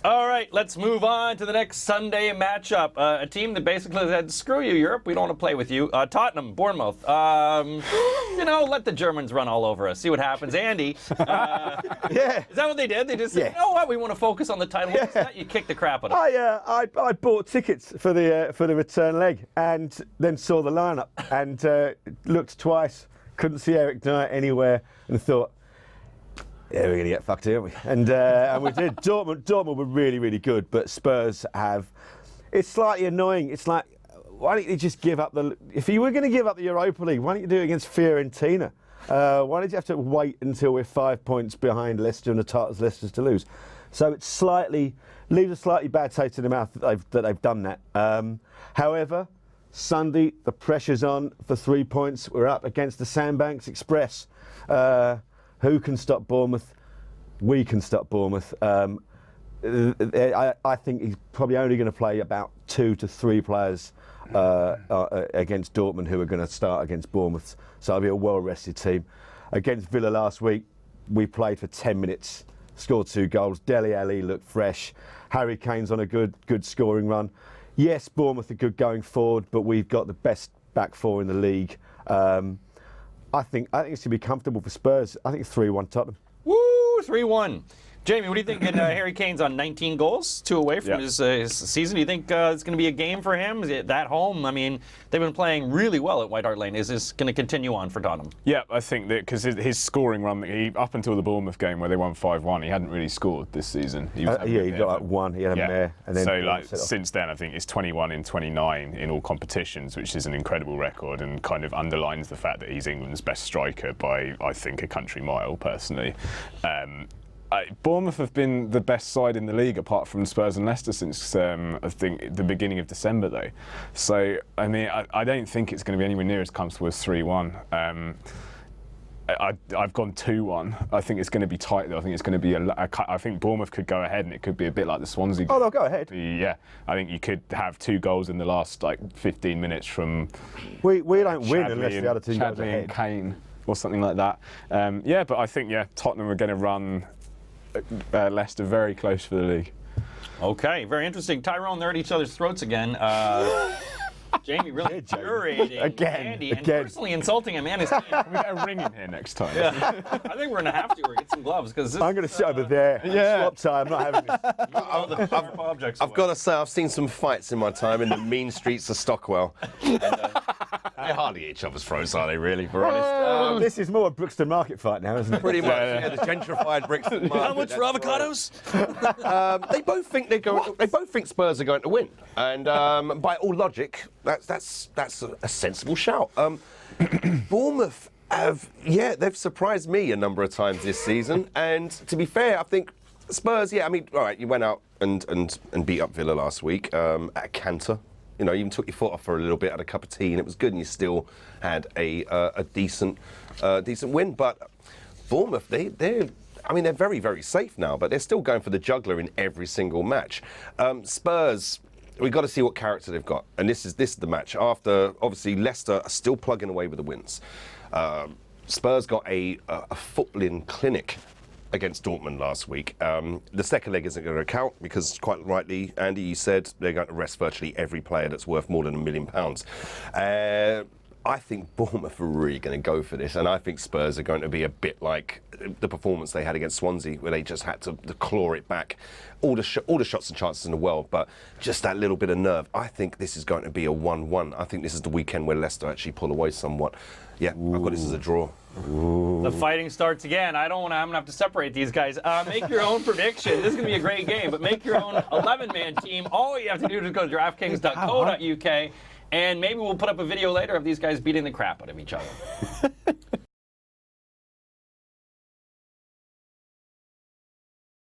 All right, let's move on to the next Sunday matchup. A team that basically said, screw you, Europe, we don't want to play with you. Tottenham, Bournemouth. Let the Germans run all over us. See what happens. Andy, Yeah. is that what they did? They just said, you know what, we want to focus on the title. Yeah. You kicked the crap out of them. I bought tickets for the return leg and then saw the lineup and looked twice, couldn't see Eric Dyer anywhere and thought, yeah, we're going to get fucked here, aren't we? And we did. Dortmund were really, really good, but Spurs have. It's slightly annoying. It's like, why don't you just give up if you were going to give up the Europa League, why don't you do it against Fiorentina? Why did you have to wait until we're 5 points behind Leicester and the Tartars Leicester's to lose? So it leaves a slightly bad taste in the mouth that they've done that. However, Sunday, the pressure's on for 3 points. We're up against the Sandbanks Express. Who can stop Bournemouth? We can stop Bournemouth. I think he's probably only going to play about 2 to 3 players against Dortmund who are going to start against Bournemouth. So it'll be a well-rested team. Against Villa last week, we played for 10 minutes, scored 2 goals. Dele Alli looked fresh. Harry Kane's on a good scoring run. Yes, Bournemouth are good going forward, but we've got the best back four in the league. I think it's going to be comfortable for Spurs. I think it's 3-1 Tottenham. Woo, 3-1. Jamie, what do you think? Harry Kane's on 19 goals, 2 away from his season. Do you think it's going to be a game for him? Is it at home? I mean, they've been playing really well at White Hart Lane. Is this going to continue on for Tottenham? Yeah, I think that because his scoring run, up until the Bournemouth game where they won 5-1, he hadn't really scored this season. He got like 1. He had a mare. And then since then, I think it's 21 in 29 in all competitions, which is an incredible record and kind of underlines the fact that he's England's best striker by, I think, a country mile, personally. Bournemouth have been the best side in the league apart from Spurs and Leicester since I think the beginning of December though. So I mean I don't think it's going to be anywhere near as comfortable as 3-1. I've gone 2-1. I think it's going to be tight though. I think it's going to be I think Bournemouth could go ahead and it could be a bit like the Swansea. Oh, they'll go ahead. Yeah, I think you could have 2 goals in the last 15 minutes from. We don't win unless the other team goes ahead. And Kane or something like that. But I think Tottenham are going to run Leicester very close for the league. Okay, very interesting. Tyrone, they're at each other's throats again. Jamie really infuriating Andy and personally insulting him and his team. We get a ring in here next time. Yeah. I think we're going to have to get some gloves because I'm going to sit over there. Yeah. Swap time. I'm not having this. I've got to say, I've seen some fights in my time in the mean streets of Stockwell. And, they're hardly at each other's throats, are they, really, if we're honest? This is more a Brixton Market fight now, isn't it? Pretty much, the gentrified Brixton Market. How much for avocados? Right. They both think They both think Spurs are going to win, and by all logic, that's a sensible shout. Bournemouth they've surprised me a number of times this season, and to be fair, I think Spurs. Yeah, I mean, all right, you went out and beat up Villa last week at a canter. You know, you even took your foot off for a little bit, had a cup of tea, and it was good, and you still had a decent win. But Bournemouth, they're very, very safe now, but they're still going for the juggler in every single match. Spurs, we've got to see what character they've got, and this is the match. After, obviously, Leicester are still plugging away with the wins. Spurs got a footballing clinic against Dortmund last week. The second leg isn't going to count because, quite rightly, Andy, you said they're going to rest virtually every player that's worth more than £1 million. I think Bournemouth are really going to go for this, and I think Spurs are going to be a bit like the performance they had against Swansea, where they just had to claw it back. All the shots and chances in the world, but just that little bit of nerve. I think this is going to be a 1-1. I think this is the weekend where Leicester actually pull away somewhat. Yeah, I've got this as a draw. Ooh. The fighting starts again. I'm going to have to separate these guys. Make your own prediction. This is going to be a great game, but make your own 11-man team. All you have to do is go to draftkings.co.uk, and maybe we'll put up a video later of these guys beating the crap out of each other.